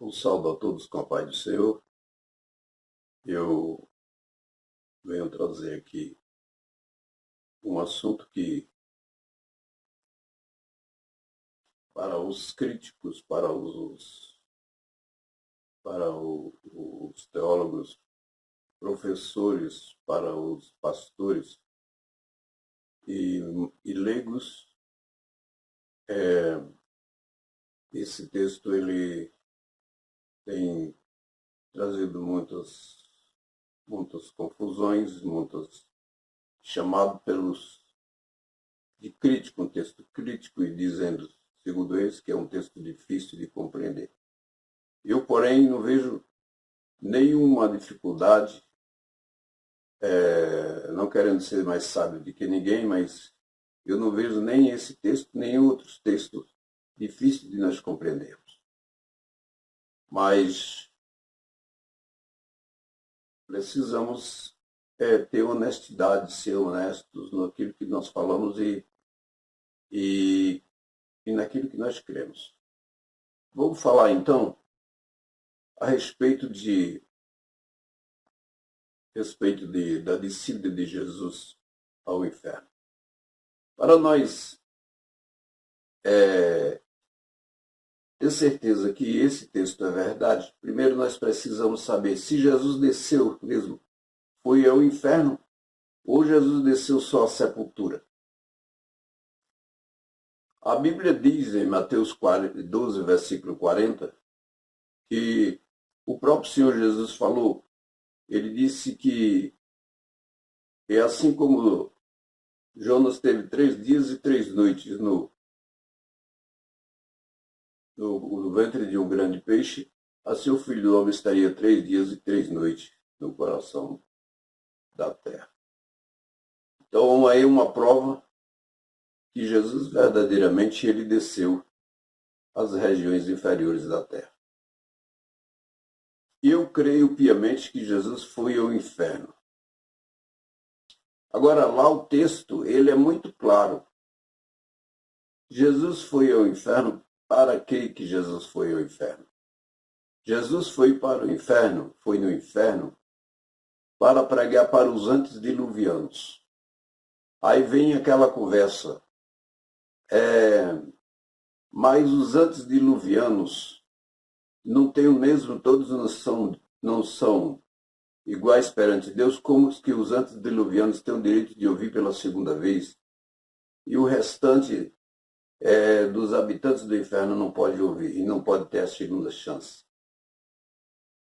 Um saúdo a todos com a paz do Senhor. Eu venho trazer aqui um assunto que, para os críticos, para os teólogos, professores, para os pastores e, e leigos, esse texto ele tem trazido muitas confusões, chamado pelos de crítico, um texto crítico, e dizendo, segundo eles, que é um texto difícil de compreender. Eu, porém, não vejo nenhuma dificuldade, não querendo ser mais sábio do que ninguém, mas eu não vejo nem esse texto, nem outros textos difíceis de nós compreendermos. Mas precisamos ter honestidade, ser honestos naquilo que nós falamos e naquilo que nós cremos. Vamos falar, então, a respeito da descida de Jesus ao inferno. Para nós ter certeza que esse texto é verdade, primeiro nós precisamos saber se Jesus desceu mesmo, foi ao inferno, ou Jesus desceu só à sepultura. A Bíblia diz em Mateus 12, versículo 40, que o próprio Senhor Jesus falou, ele disse que é assim como Jonas teve 3 dias e 3 noites no ventre de um grande peixe, assim o Filho do Homem estaria 3 dias e 3 noites no coração da terra. Então aí uma prova que Jesus verdadeiramente ele desceu às regiões inferiores da terra. E eu creio piamente que Jesus foi ao inferno. Agora, lá o texto, ele é muito claro. Jesus foi ao inferno. Para que Jesus foi ao inferno? Jesus foi para o inferno, foi no inferno, para pregar para os antediluvianos. Aí vem aquela conversa. Mas os antediluvianos não têm o mesmo, todos não são iguais perante Deus, como que os antediluvianos têm o direito de ouvir pela segunda vez, e o restante dos habitantes do inferno não pode ouvir, e não pode ter a segunda chance.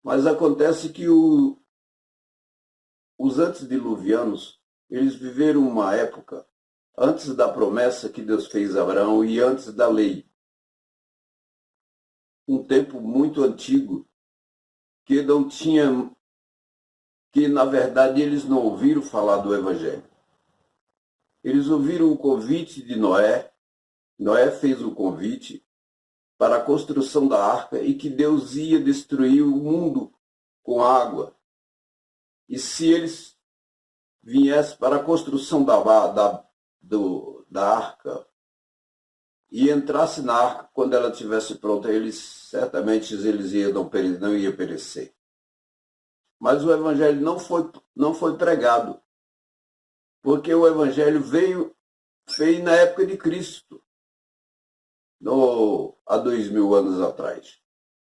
Mas acontece que os antediluvianos, eles viveram uma época antes da promessa que Deus fez a Abraão e antes da lei. Um tempo muito antigo, que não tinha, que na verdade eles não ouviram falar do Evangelho. Eles ouviram o convite de Noé. Noé fez o convite para a construção da arca e que Deus ia destruir o mundo com água. E se eles viessem para a construção da arca e entrasse na arca quando ela estivesse pronta, certamente eles não iam perecer. Mas o Evangelho não foi pregado, porque o Evangelho veio na época de Cristo, há 2000 anos atrás,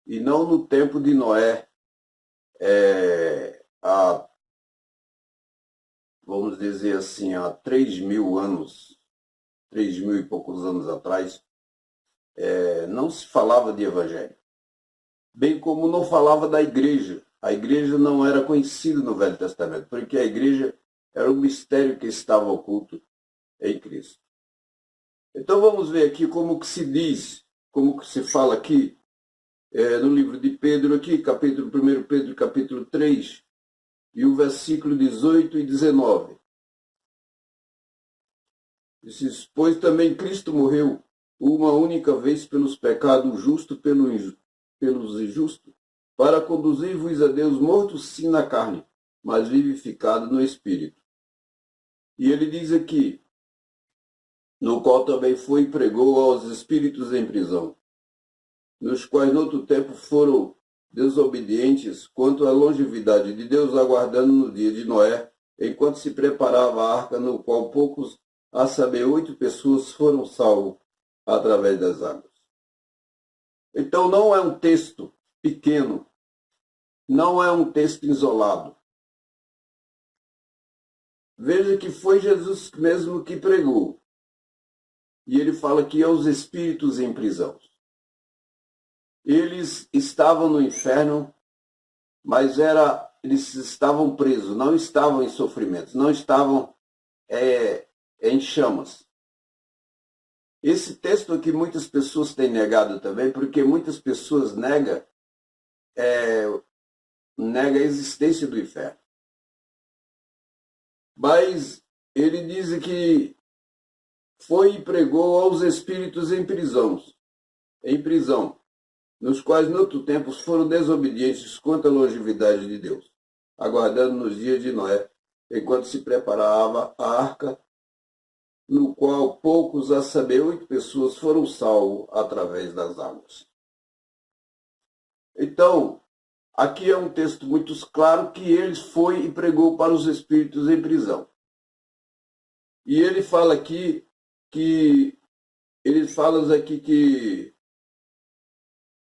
e não no tempo de Noé, vamos dizer assim, há 3.000 anos, 3.000 e poucos anos atrás, não se falava de Evangelho, bem como não falava da igreja. A igreja não era conhecida no Velho Testamento, porque a igreja era um mistério que estava oculto em Cristo. Então vamos ver aqui como que se diz, como que se fala aqui, no livro de Pedro, aqui, 1 Pedro, capítulo 3, e o versículo 18 e 19. Diz, pois também Cristo morreu uma única vez pelos pecados, justo pelos injustos, para conduzir-vos a Deus, mortos sim na carne, mas vivificado no Espírito. E ele diz aqui, no qual também foi e pregou aos espíritos em prisão, nos quais no outro tempo foram desobedientes quanto à longevidade de Deus, aguardando no dia de Noé, enquanto se preparava a arca, no qual poucos, a saber, 8 pessoas, foram salvos através das águas. Então não é um texto pequeno, não é um texto isolado. Veja que foi Jesus mesmo que pregou. E ele fala que aos espíritos em prisão. Eles estavam no inferno, mas eles estavam presos, não estavam em sofrimentos, não estavam em chamas. Esse texto aqui muitas pessoas têm negado também, porque muitas pessoas negam a existência do inferno. Mas ele diz que foi e pregou aos espíritos em prisão, nos quais no outro tempo foram desobedientes quanto à longevidade de Deus, aguardando nos dias de Noé, enquanto se preparava a arca, no qual poucos, a saber, 8 pessoas, foram salvos através das águas. Então, aqui é um texto muito claro que ele foi e pregou para os espíritos em prisão. E ele fala aqui que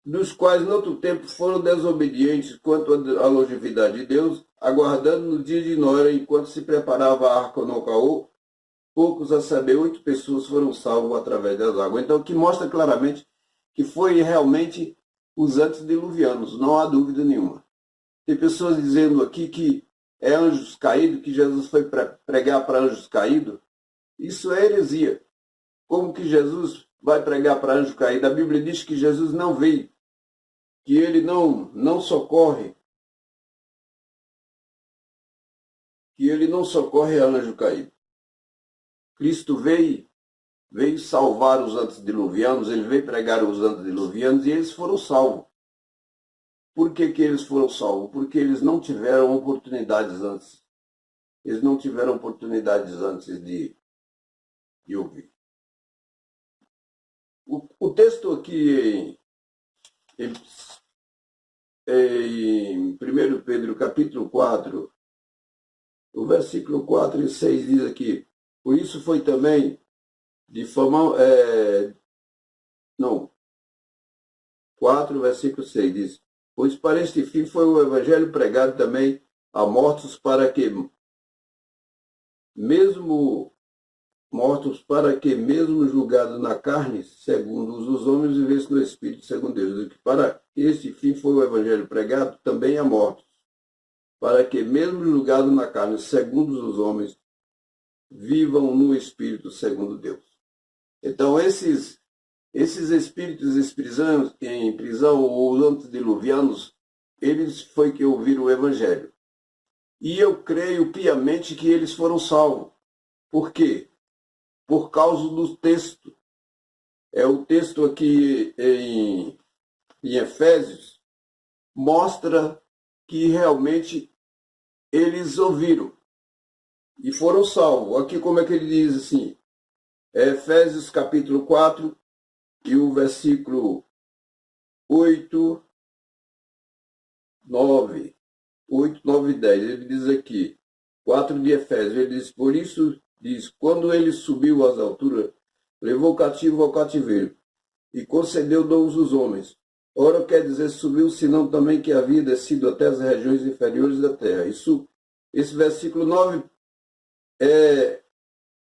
dos quais no outro tempo foram desobedientes quanto à longevidade de Deus, aguardando no dia de Noé, enquanto se preparava a arca no Caô, poucos, a saber, 8 pessoas, foram salvos através das águas. Então, que mostra claramente que foi realmente os antediluvianos, não há dúvida nenhuma. Tem pessoas dizendo aqui que é anjos caídos, que Jesus foi pregar para anjos caídos. Isso é heresia. Como que Jesus vai pregar para anjo caído? A Bíblia diz que Jesus não veio, que ele não socorre, a anjo caído. Cristo veio salvar os antediluvianos, ele veio pregar os antediluvianos e eles foram salvos. Por que eles foram salvos? Porque eles não tiveram oportunidades antes. Eles não tiveram oportunidades antes de ouvir. O texto aqui em 1 Pedro capítulo 4, o versículo 4 e 6 diz aqui: por isso foi também difamado. 4, versículo 6 diz: pois para este fim foi o evangelho pregado também a mortos, para que mesmo julgados na carne, segundo os homens, vivesse no espírito, segundo Deus. E que para este fim foi o evangelho pregado também a mortos, para que mesmo julgados na carne, segundo os homens, vivam no espírito, segundo Deus. Então, esses espíritos em prisão, ou os antediluvianos, eles foi que ouviram o evangelho. E eu creio piamente que eles foram salvos. Por quê? Por causa do texto. O texto aqui em Efésios mostra que realmente eles ouviram e foram salvos. Aqui como é que ele diz assim? Efésios capítulo 4 e o versículo 8, 9 e 10. Ele diz aqui, 4 de Efésios, ele diz: por isso diz, quando ele subiu às alturas, levou cativo ao cativeiro e concedeu dons aos homens. Ora, quer dizer, subiu, senão também que havia descido até as regiões inferiores da terra. Esse versículo 9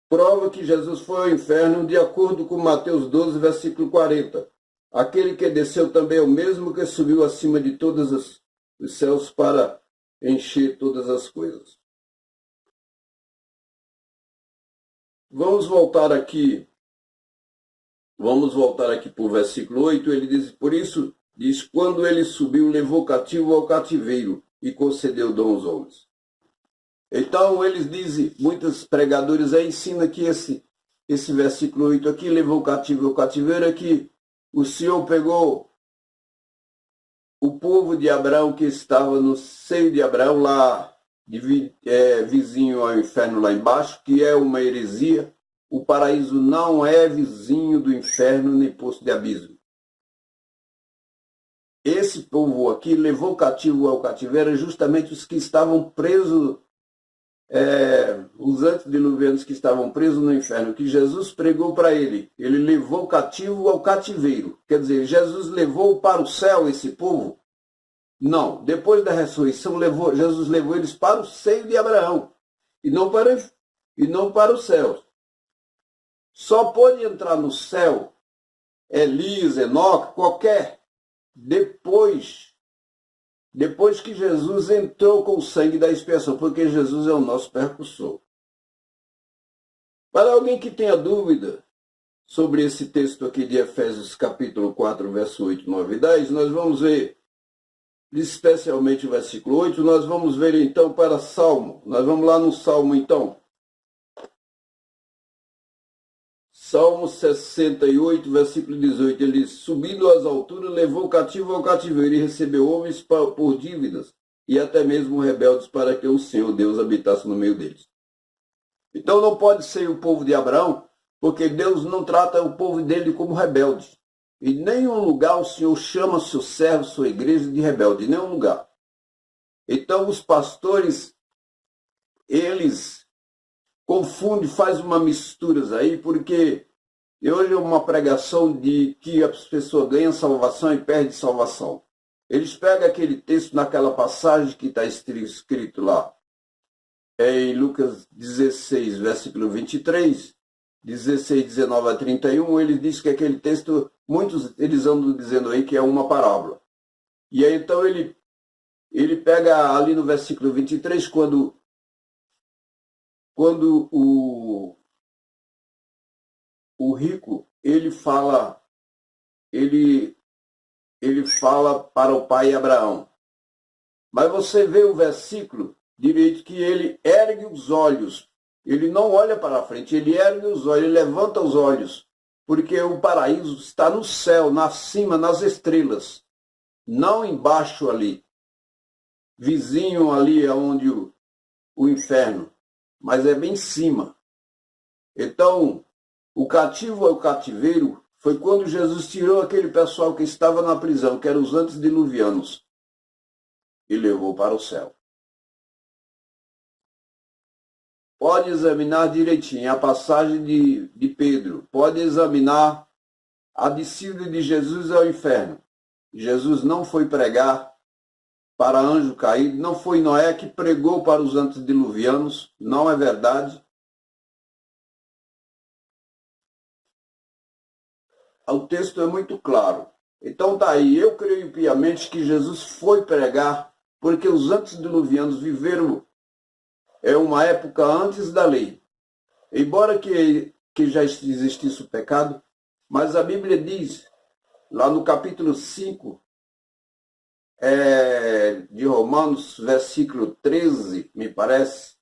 prova que Jesus foi ao inferno, de acordo com Mateus 12, versículo 40. Aquele que desceu também é o mesmo que subiu acima de todos os céus para encher todas as coisas. Vamos voltar aqui para o versículo 8, ele diz: por isso, diz, quando ele subiu, levou cativo ao cativeiro e concedeu dom aos homens. Então, eles dizem, muitos pregadores aí ensinam que esse versículo 8 aqui, levou cativo ao cativeiro, é que o Senhor pegou o povo de Abraão que estava no seio de Abraão, lá vizinho ao inferno lá embaixo, que é uma heresia. O paraíso não é vizinho do inferno nem poço de abismo. esse povo aqui levou cativo ao cativeiro justamente os que estavam presos, os antediluvianos que estavam presos no inferno, que Jesus pregou para ele. Ele levou cativo ao cativeiro. Quer dizer, Jesus levou para o céu esse povo? Não. Depois da ressurreição, Jesus levou eles para o seio de Abraão e não para os céus. Só pode entrar no céu Elias, Enoque, qualquer, depois que Jesus entrou com o sangue da expiação, porque Jesus é o nosso percussor. Para alguém que tenha dúvida sobre esse texto aqui de Efésios capítulo 4, verso 8, 9 e 10, nós vamos ver, especialmente o versículo 8, nós vamos ver então para Salmo. Nós vamos lá no Salmo então. Salmo 68, versículo 18, ele diz: subindo às alturas, levou o cativo ao cativeiro e recebeu homens por dívidas e até mesmo rebeldes para que o Senhor Deus habitasse no meio deles. Então não pode ser o povo de Abraão, porque Deus não trata o povo dele como rebelde. Em nenhum lugar o Senhor chama seu servo, sua igreja de rebelde, em nenhum lugar. Então os pastores, eles confunde, faz uma misturas aí, porque hoje é uma pregação de que a pessoa ganha salvação e perde salvação. Eles pegam aquele texto naquela passagem que está escrito lá, em Lucas 16, versículo 23, 16, 19 a 31, ele diz que aquele texto, muitos eles andam dizendo aí que é uma parábola. E aí então ele pega ali no versículo 23, quando o rico, ele fala para o pai Abraão. Mas você vê o versículo direito que ele ergue os olhos. Ele não olha para frente, ele ergue os olhos, ele levanta os olhos. Porque o paraíso está no céu, na cima, nas estrelas. Não embaixo ali. Vizinho ali onde o inferno. Mas é bem em cima. Então, o cativo ao cativeiro foi quando Jesus tirou aquele pessoal que estava na prisão, que eram os antediluvianos, e levou para o céu. Pode examinar direitinho a passagem de Pedro, pode examinar a descida de Jesus ao inferno. Jesus não foi pregar para anjo caído, não foi Noé que pregou para os antediluvianos, não é verdade. O texto é muito claro. Então tá aí, eu creio piamente que Jesus foi pregar, porque os antediluvianos viveram uma época antes da lei. Embora que já existisse o pecado, mas a Bíblia diz, lá no capítulo 5, de Romanos, versículo 13, me parece,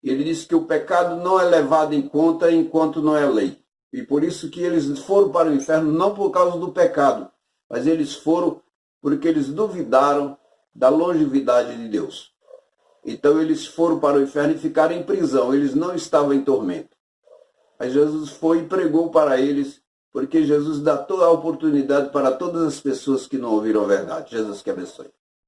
ele diz que o pecado não é levado em conta enquanto não é lei. E por isso que eles foram para o inferno, não por causa do pecado, mas eles foram porque eles duvidaram da longevidade de Deus. Então eles foram para o inferno e ficaram em prisão, eles não estavam em tormento. Mas Jesus foi e pregou para eles, porque Jesus dá toda a oportunidade para todas as pessoas que não ouviram a verdade. Jesus que abençoe.